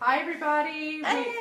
Hi everybody. Hey.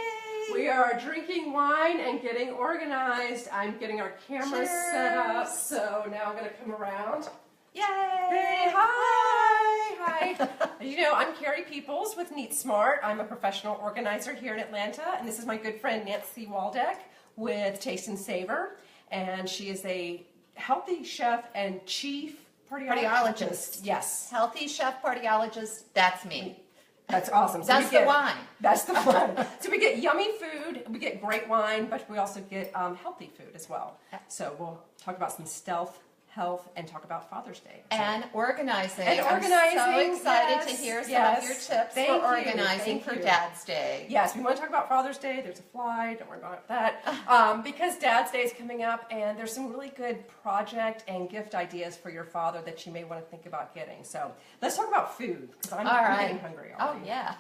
We are drinking wine and getting organized. I'm getting our cameras set up, so now I'm going to come around. Yay! Hey, hi! You know, I'm Carrie Peoples with Neat Smart. I'm a professional organizer here in Atlanta, and this is my good friend Nancy Waldeck with Taste and Savor, and she is a healthy chef and chief partyologist. Yes. Healthy chef partyologist, that's me. That's awesome. So That's the wine. That's the wine. So we get yummy food, we get great wine, but we also get healthy food as well. So we'll talk about some stealth, health, and talk about Father's Day. And organizing. And organizing. I'm so excited yes, to hear some yes. of your tips Thank for you, organizing thank for you. Dad's Day. Yes, we want to talk about Father's Day. There's a fly. Don't worry about that. Because Dad's Day is coming up, and there's some really good project and gift ideas for your father that you may want to think about getting. So let's talk about food, because I'm getting hungry already. Oh, yeah.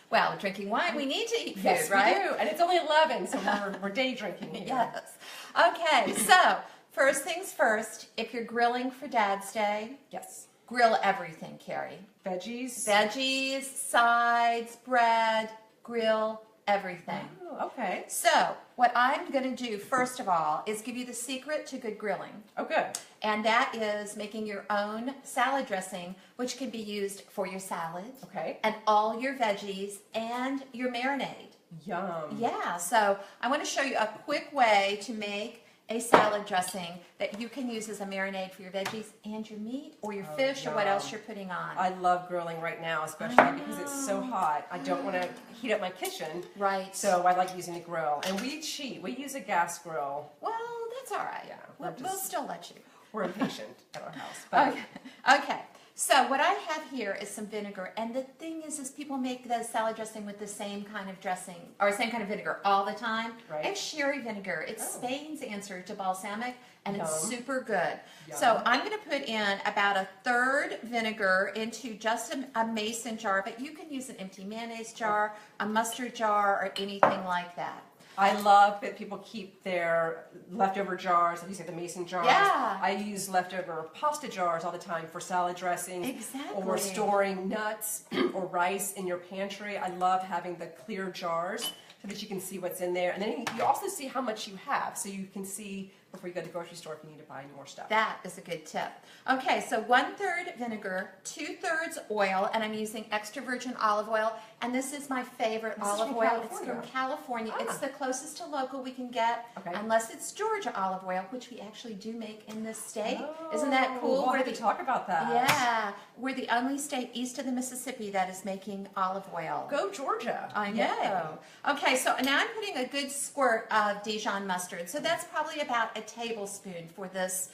Well, drinking wine, we need to eat food, Yes, right? we do. And it's only 11, so we're day drinking here. Yes. Okay, so first things first, if you're grilling for Dad's Day, Yes. grill everything, Carrie. Veggies. Veggies, sides, bread, grill everything. Oh, okay. So, what I'm going to do, first of all, is give you the secret to good grilling. Oh, good. And that is making your own salad dressing, which can be used for your salad. Okay. And all your veggies and your marinade. Yum. Yeah, so I want to show you a quick way to make a salad dressing that you can use as a marinade for your veggies and your meat or your fish or what else you're putting on. I love grilling right now, especially because it's so hot. I don't want to heat up my kitchen. Right. So I like using the grill. And we cheat. We use a gas grill. Well, that's all right. Yeah, We'll still let you. We're impatient at our house. But Okay. So what I have here is some vinegar, and the thing is people make the salad dressing with the same kind of dressing or same kind of vinegar all the time. Right. It's sherry vinegar. It's Spain's answer to balsamic, and it's Yum. super good. Yum. So I'm going to put in about a third vinegar into just a mason jar, but you can use an empty mayonnaise jar, a mustard jar, or anything like that. I love that people keep their leftover jars, like you said, the mason jars. Yeah. I use leftover pasta jars all the time for salad dressing. Exactly. Or storing nuts or rice in your pantry. I love having the clear jars so that you can see what's in there. And then you also see how much you have, so you can see before you go to the grocery store if you need to buy more stuff. That is a good tip. Okay, so 1/3 vinegar, 2/3 oil, and I'm using extra virgin olive oil. And this is my favorite olive oil. It's from California. It's the closest to local we can get, unless it's Georgia olive oil, which we actually do make in this state. Isn't that cool? We'll have to talk about that. Yeah, we're the only state east of the Mississippi that is making olive oil. Go Georgia. I know. Okay, so now I'm putting a good squirt of Dijon mustard. So that's probably about a tablespoon for this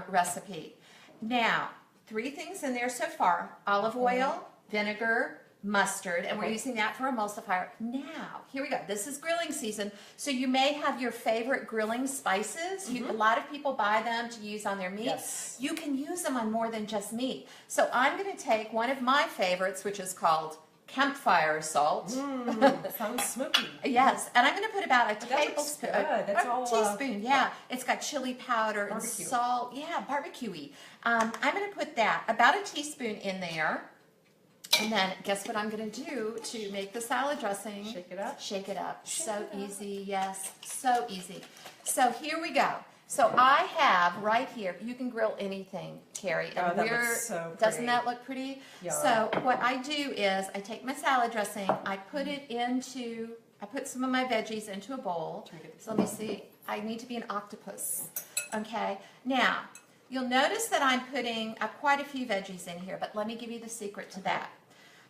recipe. Now, 3 things in there so far: olive oil, vinegar, mustard, and we're using that for emulsifier. Now, here we go. This is grilling season, so you may have your favorite grilling spices. A lot of people buy them to use on their meat. Yes. You can use them on more than just meat. So I'm going to take one of my favorites, which is called campfire salt. Sounds smoky. Yes, and I'm going to put about a tablespoon, That's a teaspoon. Yeah, it's got chili powder and Barbecue. salt. Yeah, barbecue-y. I'm going to put that about a teaspoon in there. And then guess what I'm going to do to make the salad dressing? Shake it up. Shake it up. So easy, yes, so easy. So here we go. So I have right here, you can grill anything, Carrie. And that looks so pretty. Doesn't that look pretty? Yeah. So what I do is I take my salad dressing, I put some of my veggies into a bowl. So let me see. I need to be an octopus. Okay. Now, you'll notice that I'm putting quite a few veggies in here, but let me give you the secret to that.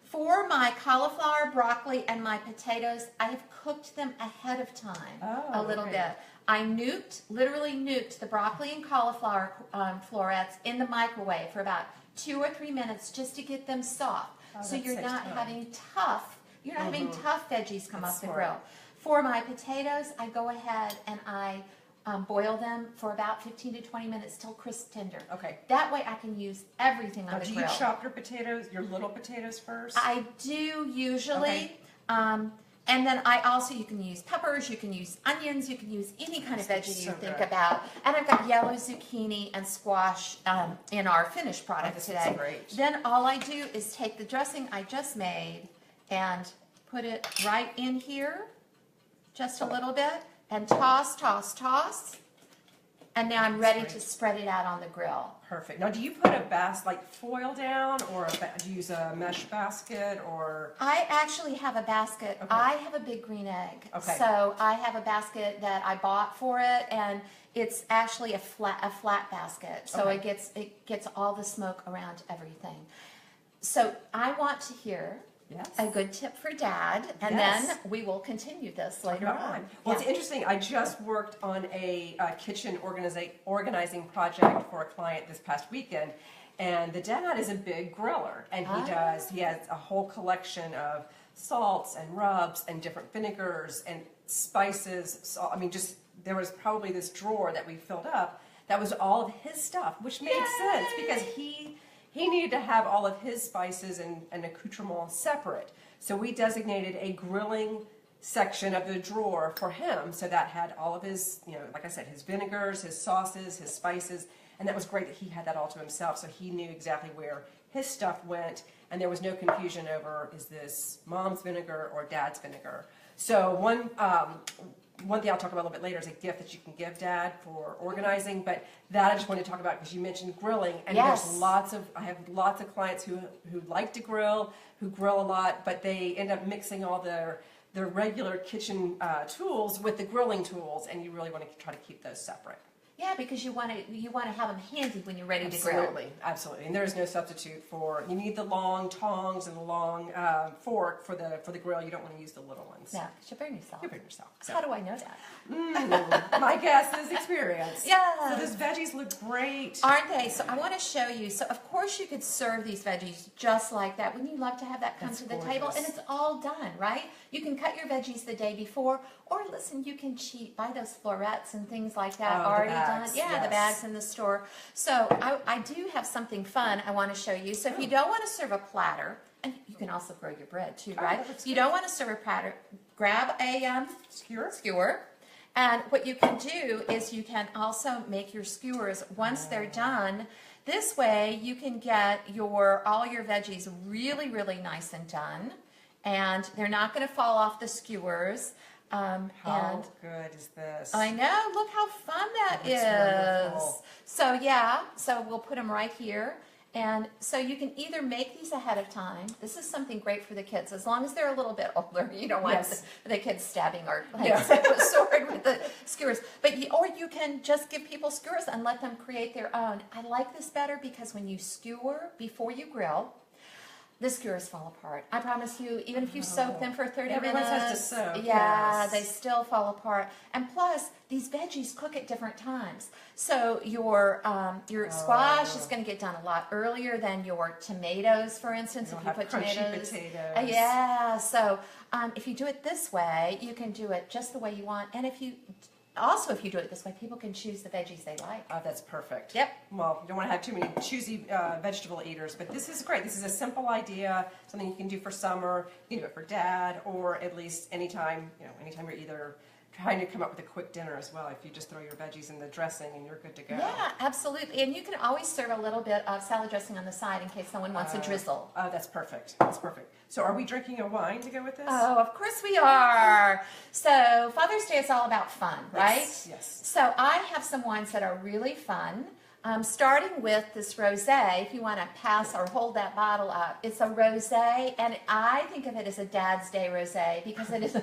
For my cauliflower, broccoli, and my potatoes, I have cooked them ahead of time a little bit. I literally nuked the broccoli and cauliflower florets in the microwave for about 2 or 3 minutes just to get them soft. So you're not having tough veggies come off the grill. For my potatoes, I go ahead and I boil them for about 15 to 20 minutes till crisp tender. Okay. That way I can use everything on the grill. Do you chop your potatoes, your little potatoes first? I do usually. And then you can use peppers, you can use onions, you can use any kind of veggie you think about. And I've got yellow zucchini and squash in our finished product today. Great. Then all I do is take the dressing I just made and put it right in here, just a little bit, and toss, toss, toss. And now I'm ready to spread it out on the grill. Perfect. Now, do you put a like foil down, or do you use a mesh basket, or? I actually have a basket. Okay. I have a big green egg. Okay. So I have a basket that I bought for it, and it's actually a flat basket. So Okay. it gets all the smoke around everything. So I want to hear a good tip for Dad, and then we will continue this later on. Well, it's interesting. I just worked on a kitchen organizing project for a client this past weekend, and the dad is a big griller, and he has a whole collection of salts and rubs and different vinegars and spices. So, I mean, just there was probably this drawer that we filled up that was all of his stuff, which made sense because he needed to have all of his spices and accoutrements separate. So we designated a grilling section of the drawer for him, so that had all of his, like I said, his vinegars, his sauces, his spices, and that was great that he had that all to himself, so he knew exactly where his stuff went, and there was no confusion over, is this mom's vinegar or dad's vinegar? So one thing I'll talk about a little bit later is a gift that you can give Dad for organizing, but that I just wanted to talk about because you mentioned grilling, and I have lots of clients who like to grill, who grill a lot, but they end up mixing all their regular kitchen tools with the grilling tools, and you really want to try to keep those separate. Yeah, because you want to have them handy when you're ready to grill. Absolutely, absolutely. And there is no substitute for. You need the long tongs and the long fork for the grill. You don't want to use the little ones. No, because you burn yourself. You burn yourself. So. How do I know that? My guess is experience. Yeah. So those veggies look great, aren't they? So I want to show you. So of course you could serve these veggies just like that. Wouldn't you love to have that come to the table? And it's all done, right? You can cut your veggies the day before, or listen, you can cheat, buy those florets and things like that already done. Yeah, the bags in the store. So I do have something fun I want to show you. So if you don't want to serve a platter, and you can also grow your bread too, right? If you don't want to serve a platter, grab a skewer. And what you can do is you can also make your skewers once they're done. This way you can get all your veggies really, really nice and done. And they're not going to fall off the skewers. How good is this? I know. Look how fun that is. Wonderful. So so we'll put them right here. And so you can either make these ahead of time. This is something great for the kids, as long as they're a little bit older. You don't want the kids stabbing our legs with a sword with the skewers. Or you can just give people skewers and let them create their own. I like this better because when you skewer before you grill, the skewers fall apart. I promise you, even if you soak them for 30 Everyone minutes. has to soak. Yeah, they still fall apart. And plus, these veggies cook at different times. So your squash is going to get done a lot earlier than your tomatoes, for instance, if you put tomatoes. Potatoes. Yeah, so if you do it this way, you can do it just the way you want. And if you do it this way, people can choose the veggies they like. Oh, that's perfect. Yep. Well, you don't want to have too many choosy vegetable eaters, but this is great. This is a simple idea, something you can do for summer. You can do it for Dad, or at least anytime you're either trying to come up with a quick dinner as well. If you just throw your veggies in the dressing and you're good to go. Yeah, absolutely. And you can always serve a little bit of salad dressing on the side in case someone wants a drizzle. Oh, that's perfect. That's perfect. So are we drinking a wine to go with this? Oh, of course we are. So Father's Day is all about fun, right? Yes. So I have some wines that are really fun. Starting with this rosé, if you want to pass or hold that bottle up, it's a rosé, and I think of it as a Dad's Day rosé because it is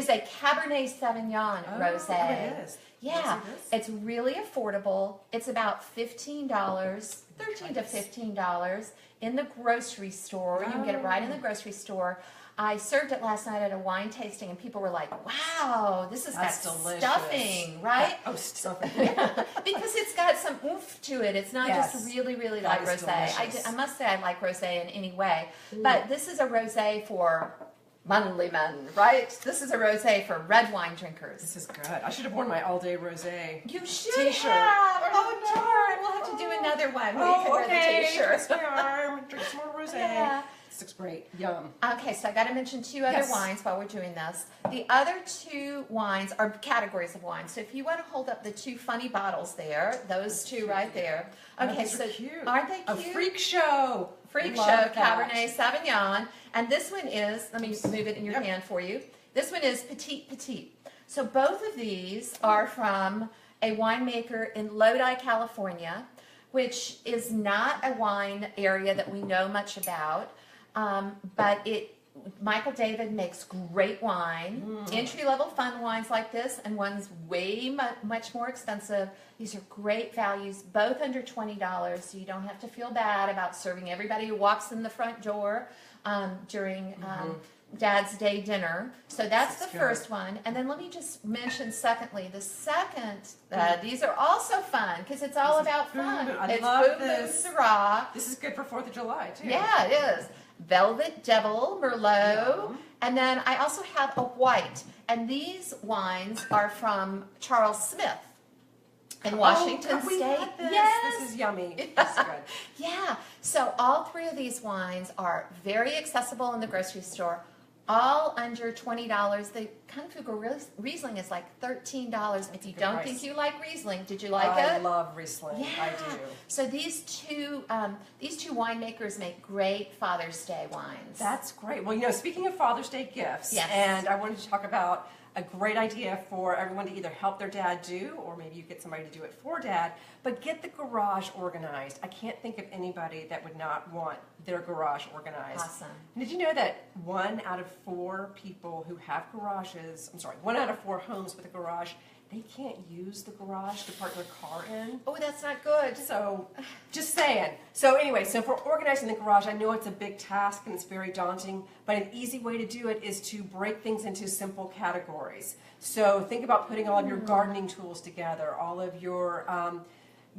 a Cabernet Sauvignon rosé. Oh, it is. Yeah, it's really affordable. It's about $15, $13 to $15 in the grocery store. You can get it right in the grocery store. I served it last night at a wine tasting, and people were like, "Wow, this is that delicious stuffing, right?" Oh, stuffing! Because it's got some oomph to it. It's not just really, really like rosé. I must say I like rosé in any way, but this is a rosé for manly men, right? This is a rosé for red wine drinkers. This is good. I should have worn my all-day rosé. You should T-shirt. have. Oh, darn! We'll have to do another one where you can wear the T-shirt. Twist my arm. Drink some more rosé. Yeah. This looks great. Yum. Okay, so I got to mention two other wines while we're doing this. The other two wines are categories of wine. So if you want to hold up the two funny bottles there, those two right there. Okay, so cute. Aren't they A cute? freak show. Freak Show Love that. Cabernet Sauvignon. And this one is, let me move it in your hand for you. This one is Petite Petite. So both of these are from a winemaker in Lodi, California, which is not a wine area that we know much about, but Michael David makes great wine, entry-level fun wines like this, and ones way much more expensive. These are great values, both under $20, so you don't have to feel bad about serving everybody who walks in the front door during Dad's Day dinner. So that's the first one. And then let me just mention secondly, the second, these are also fun because it's all about fun. I love this. Syrah. This is good for 4th of July, too. Yeah, it is. Velvet Devil Merlot. And then I also have a white. And these wines are from Charles Smith in Washington State. Had this? Yes. This is yummy. This is good. Yeah. So all three of these wines are very accessible in the grocery store. All under $20. The Kung Fu Riesling is like $13. If you don't think you like Riesling, did you like it? I love Riesling. Yeah. I do. So these two winemakers make great Father's Day wines. That's great. Well, speaking of Father's Day gifts, Yes. and I wanted to talk about a great idea for everyone to either help their dad do, or maybe you get somebody to do it for dad, but get the garage organized. I can't think of anybody that would not want their garage organized. Awesome. And did you know that 1 out of 4 people who have garages, 1 out of 4 homes with a garage, they can't use the garage to park their car in? Oh, that's not good. So, just saying. So anyway, so for organizing the garage, I know it's a big task and it's very daunting, but an easy way to do it is to break things into simple categories. So think about putting all of your gardening tools together, all of your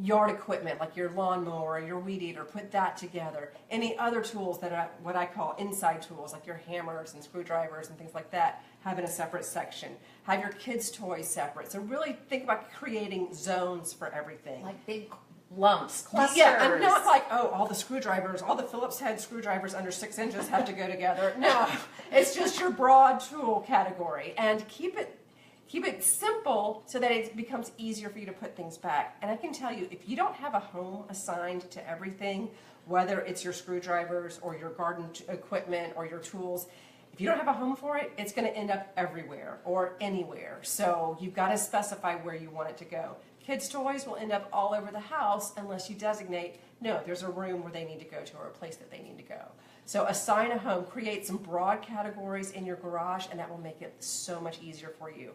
yard equipment, like your lawnmower or your weed eater, put that together. Any other tools that are what I call inside tools, like your hammers and screwdrivers and things like that, have in a separate section. Have your kids' toys separate. So really think about creating zones for everything. Like big lumps, clusters. Yeah, I'm not like, all the screwdrivers, all the Phillips head screwdrivers under 6 inches have to go together. No, it's just your broad tool category. And keep it simple so that it becomes easier for you to put things back. And I can tell you, if you don't have a home assigned to everything, whether it's your screwdrivers or your garden equipment or your tools, if you don't have a home for it, it's going to end up everywhere or anywhere. So you've got to specify where you want it to go. Kids' toys will end up all over the house unless you designate, no, there's a room where they need to go to or a place that they need to go. So assign a home, create some broad categories in your garage, and that will make it so much easier for you.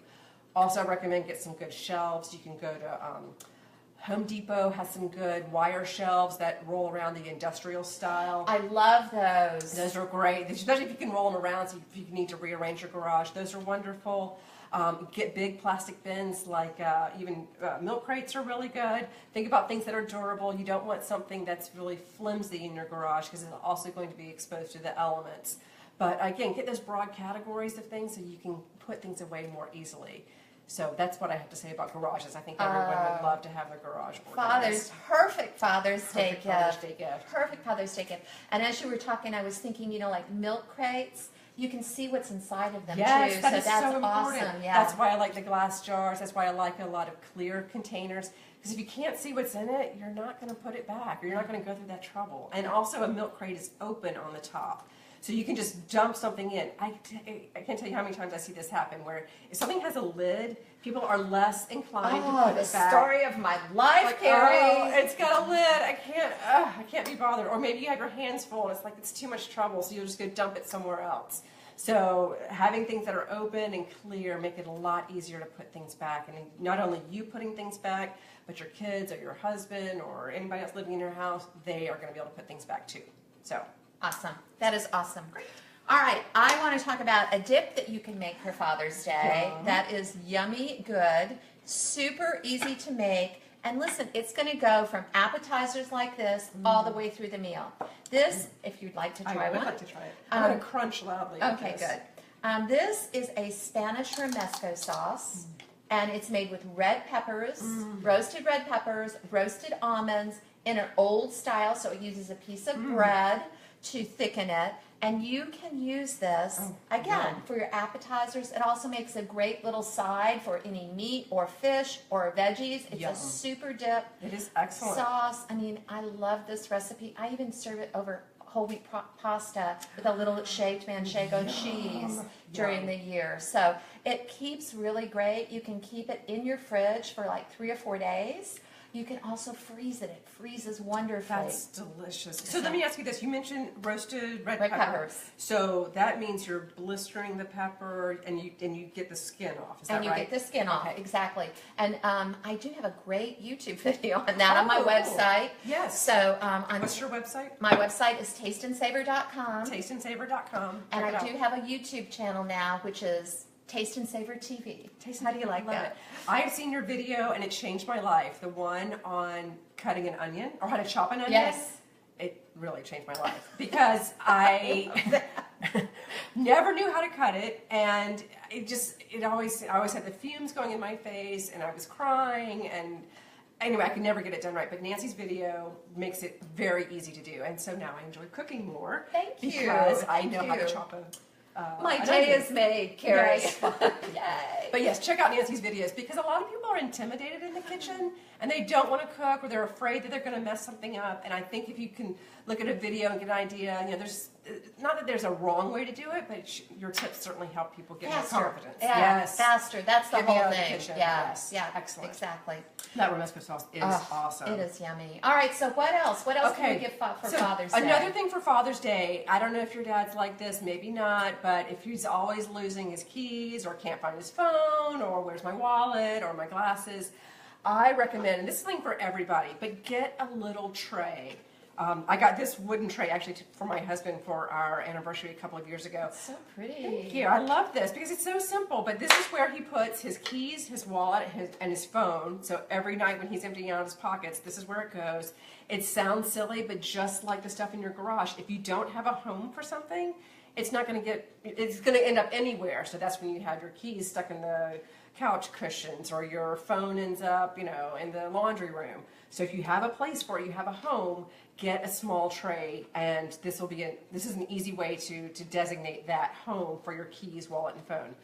Also, I recommend get some good shelves. You can go to Home Depot, has some good wire shelves that roll around the industrial style. I love those. Those are great, especially if you can roll them around, so if you need to rearrange your garage. Those are wonderful. Get big plastic bins, like even milk crates are really good. Think about things that are durable. You don't want something that's really flimsy in your garage because it's also going to be exposed to the elements. But again, get those broad categories of things so you can put things away more easily. So that's what I have to say about garages. I think everyone would love to have their garage organized. Perfect Father's Day gift. Father's Day gift. Perfect Father's Day gift. And as you were talking, I was thinking, like milk crates, you can see what's inside of them too. That so is that's so important. Awesome. Yeah. That's why I like the glass jars. That's why I like a lot of clear containers. Because if you can't see what's in it, you're not going to put it back, or you're not going to go through that trouble. And also, a milk crate is open on the top. So you can just dump something in. I can't tell you how many times I see this happen, where if something has a lid, people are less inclined to put it back. The story of my life, like, Carrie. It's got a lid. I can't be bothered. Or maybe you have your hands full, and it's too much trouble, so you'll just go dump it somewhere else. So having things that are open and clear make it a lot easier to put things back. And not only you putting things back, but your kids or your husband or anybody else living in your house, they are going to be able to put things back too. So. Awesome. That is awesome. Great. All right. I want to talk about a dip that you can make for Father's Day. That is yummy good, super easy to make. And listen, it's going to go from appetizers like this all the way through the meal. This, if you'd like to try one. I would like to try it. I'm going to crunch loudly. Okay, good. This is a Spanish romesco sauce, and it's made with red peppers, roasted red peppers, roasted almonds in an old style, so it uses a piece of bread to thicken it, and you can use this again for your appetizers. It also makes a great little side for any meat or fish or veggies. It's a super dip. It is excellent Sauce. I mean, I love this recipe. I even serve it over whole wheat pasta with a little shaved manchego cheese during the year. So it keeps really great. You can keep it in your fridge for like 3 or 4 days. You can also freeze it. It freezes wonderfully. That's delicious. So let me ask you this. You mentioned roasted red pepper. peppers. So that means you're blistering the pepper and you get the skin off. Is that right? And you get the skin off, exactly. And I do have a great YouTube video on that on my website. Yes. So what's your website? My website is tasteandsavor.com. Tasteandsavor.com. And I do have a YouTube channel now, which is Taste and Savor TV. How do you like that? I have seen your video and it changed my life. The one on cutting an onion or how to chop an onion. Yes. It really changed my life because I never knew how to cut it, and I always had the fumes going in my face, and I was crying, and anyway, I could never get it done right. But Nancy's video makes it very easy to do, and so now I enjoy cooking more. Thank you. Because I know how to chop a. My day is made, Carrie. Yes. Yay. But yes, check out Nancy's videos because a lot of people are intimidated in the kitchen and they don't want to cook or they're afraid that they're going to mess something up. And I think if you can look at a video and get an idea, there's not that there's a wrong way to do it, but your tips certainly help people get more confidence. Yeah, yes, faster. That's the Get me whole out of the thing. kitchen. Yeah, Yes. yeah, Excellent. exactly. That romesco sauce is awesome. It is yummy. All right, so what else? What else can we give for Father's Day? Another thing for Father's Day, I don't know if your dad's like this, maybe not, but if he's always losing his keys or can't find his phone or where's my wallet or my glasses, I recommend, and this is something for everybody, but get a little tray. I got this wooden tray actually for my husband for our anniversary a couple of years ago. It's so pretty. Thank you. I love this because it's so simple, but this is where he puts his keys, his wallet, and his phone. So every night when he's emptying out his pockets, this is where it goes. It sounds silly, but just like the stuff in your garage, if you don't have a home for something, it's going to end up anywhere. So that's when you have your keys stuck in the couch cushions or your phone ends up, in the laundry room. So if you have a place for it, you have a home, get a small tray, and this is an easy way to designate that home for your keys, wallet, and phone.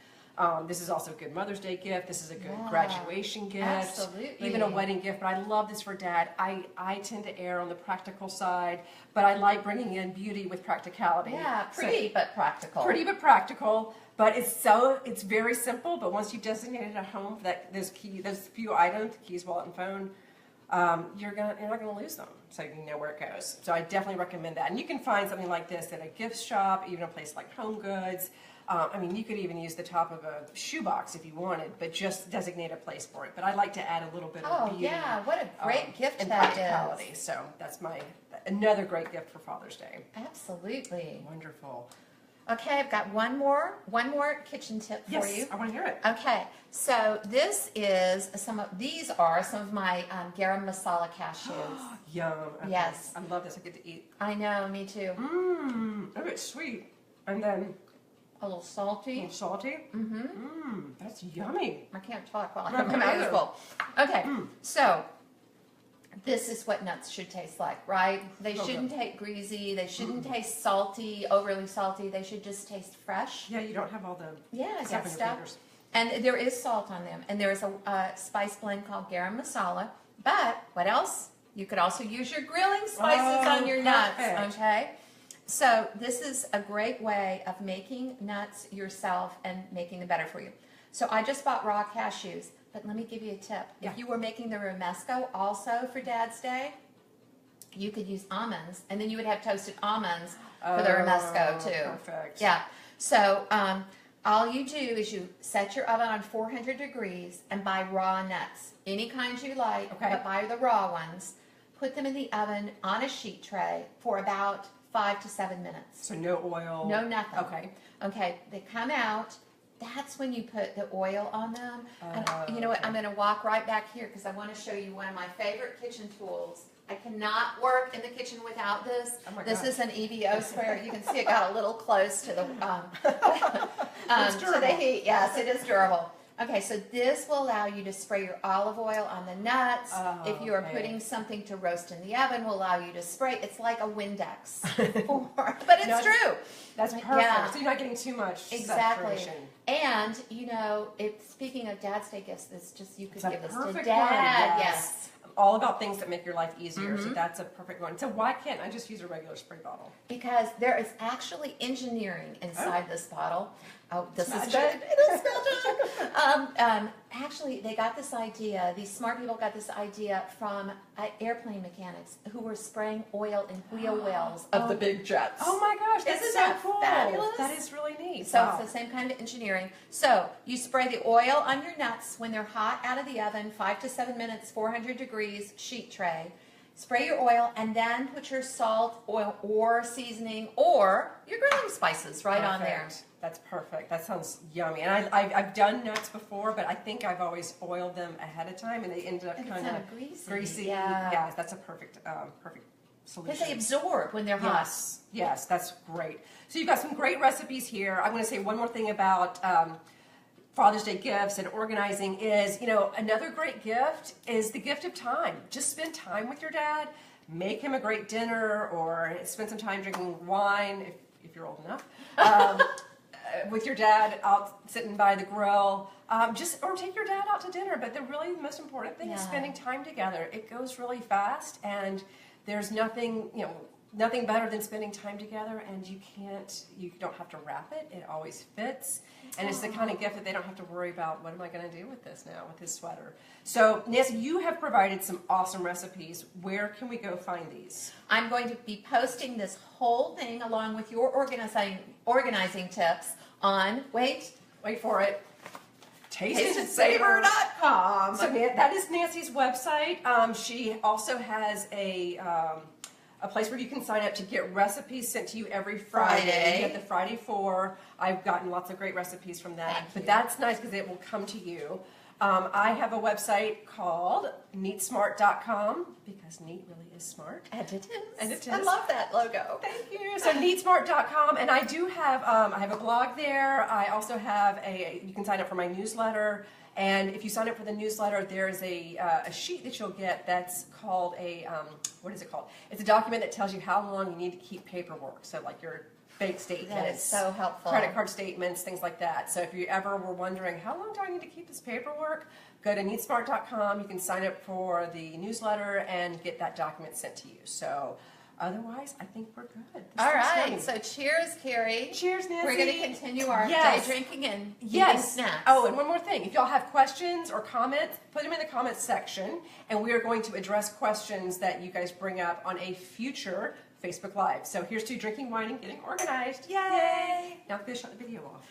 This is also a good Mother's Day gift. This is a good graduation gift. Absolutely. Even a wedding gift, but I love this for Dad. I tend to err on the practical side, but I like bringing in beauty with practicality. Yeah, pretty but practical. Pretty but practical, but it's very simple, but once you've designated a home for those few items, keys, wallet, and phone, you're not gonna lose them, so you know where it goes. So I definitely recommend that. And you can find something like this at a gift shop, even a place like Home Goods. You could even use the top of a shoebox if you wanted, but just designate a place for it. But I like to add a little bit of beauty. Oh yeah, what a great gift and that practicality. is. So that's another great gift for Father's Day. Absolutely. Wonderful. Okay, I've got one more kitchen tip for you. Yes, I want to hear it. Okay, so these are some of my garam masala cashews. Yum. Okay. Yes. I love this. I get to eat. I know, me too. Oh, it's sweet. And then a little salty. A little salty. That's yummy. I can't talk while I have my mouth full. Okay, so this is what nuts should taste like, right? They shouldn't taste greasy. They shouldn't taste salty, overly salty. They should just taste fresh. Yeah, you don't have all the stuff in your fingers. And there is salt on them. And there is a spice blend called garam masala. But what else? You could also use your grilling spices on your nuts, okay? So this is a great way of making nuts yourself and making them better for you. So I just bought raw cashews. But let me give you a tip. Yeah. If you were making the romesco also for Dad's Day, you could use almonds, and then you would have toasted almonds for the romesco too. Perfect. Yeah. So all you do is you set your oven on 400 degrees and buy raw nuts, any kinds you like, but buy the raw ones. Put them in the oven on a sheet tray for about 5 to 7 minutes. So no oil. No nothing. Okay. Okay. They come out. That's when you put the oil on them. And you know what? I'm going to walk right back here because I want to show you one of my favorite kitchen tools. I cannot work in the kitchen without this. This is an EVO sprayer. You can see it got a little close to the to the heat. Yes, it is durable. Okay, so this will allow you to spray your olive oil on the nuts. If you are putting something to roast in the oven, will allow you to spray. It's like a Windex, but it's true. That's perfect. Yeah. So you're not getting too much saturation. And speaking of Dad's Day gifts, you could give this to perfect Dad. one. Yes. all about things that make your life easier, so that's a perfect one. So why can't I just use a regular spray bottle? Because there is actually engineering inside this bottle. Oh, this is magic. good. It is magic. Actually, they got this idea, these smart people got this idea from airplane mechanics who were spraying oil in wheel wells of the big jets. Oh my gosh, that's Isn't so that cool. fabulous? That is really neat. So Wow. it's the same kind of engineering. So you spray the oil on your nuts when they're hot out of the oven, 5 to 7 minutes, 400 degrees, sheet tray. Spray your oil and then put your salt, oil, or seasoning, or your grilling spices right on there. Perfect. That's perfect. That sounds yummy. And I've done nuts before, but I think I've always oiled them ahead of time, and they ended up And it's kind not of greasy. Yeah. Yeah. That's a perfect solution. Because they absorb when they're hot. Yes, that's great. So you've got some great recipes here. I'm going to say one more thing about Father's Day gifts and organizing is, another great gift is the gift of time. Just spend time with your dad. Make him a great dinner, or spend some time drinking wine if you're old enough. With your dad out sitting by the grill, or take your dad out to dinner. But the really most important thing is spending time together. It goes really fast, and there's nothing better than spending time together. And you don't have to wrap it. It always fits, and it's the kind of gift that they don't have to worry about. What am I going to do with this now with his sweater? So Nancy, you have provided some awesome recipes. Where can we go find these? I'm going to be posting this whole thing along with your organizing tips on, wait for it, tasteandsavor.com. So that is Nancy's website. She also has a place where you can sign up to get recipes sent to you every Friday. You get the Friday 4. I've gotten lots of great recipes from that. But that's nice because it will come to you. I have a website called neatsmart.com because neat really is smart. And it is. And it is. I love that logo. Thank you. So neatsmart.com, and I do have I have a blog there. I also have you can sign up for my newsletter, and if you sign up for the newsletter, there's a sheet that you'll get that's called what is it called? It's a document that tells you how long you need to keep paperwork. So like your bank statements. That is so helpful. Credit card statements, things like that. So if you ever were wondering, how long do I need to keep this paperwork? Go to neatsmart.com. You can sign up for the newsletter and get that document sent to you. So otherwise, I think we're good. All right. So cheers, Carrie. Cheers, Nancy. We're going to continue our day drinking and eating snacks. Oh, and one more thing. If y'all have questions or comments, put them in the comments section, and we are going to address questions that you guys bring up on a future Facebook Live. So here's to drinking wine and getting organized. Yay! Now I'm going to shut the video off.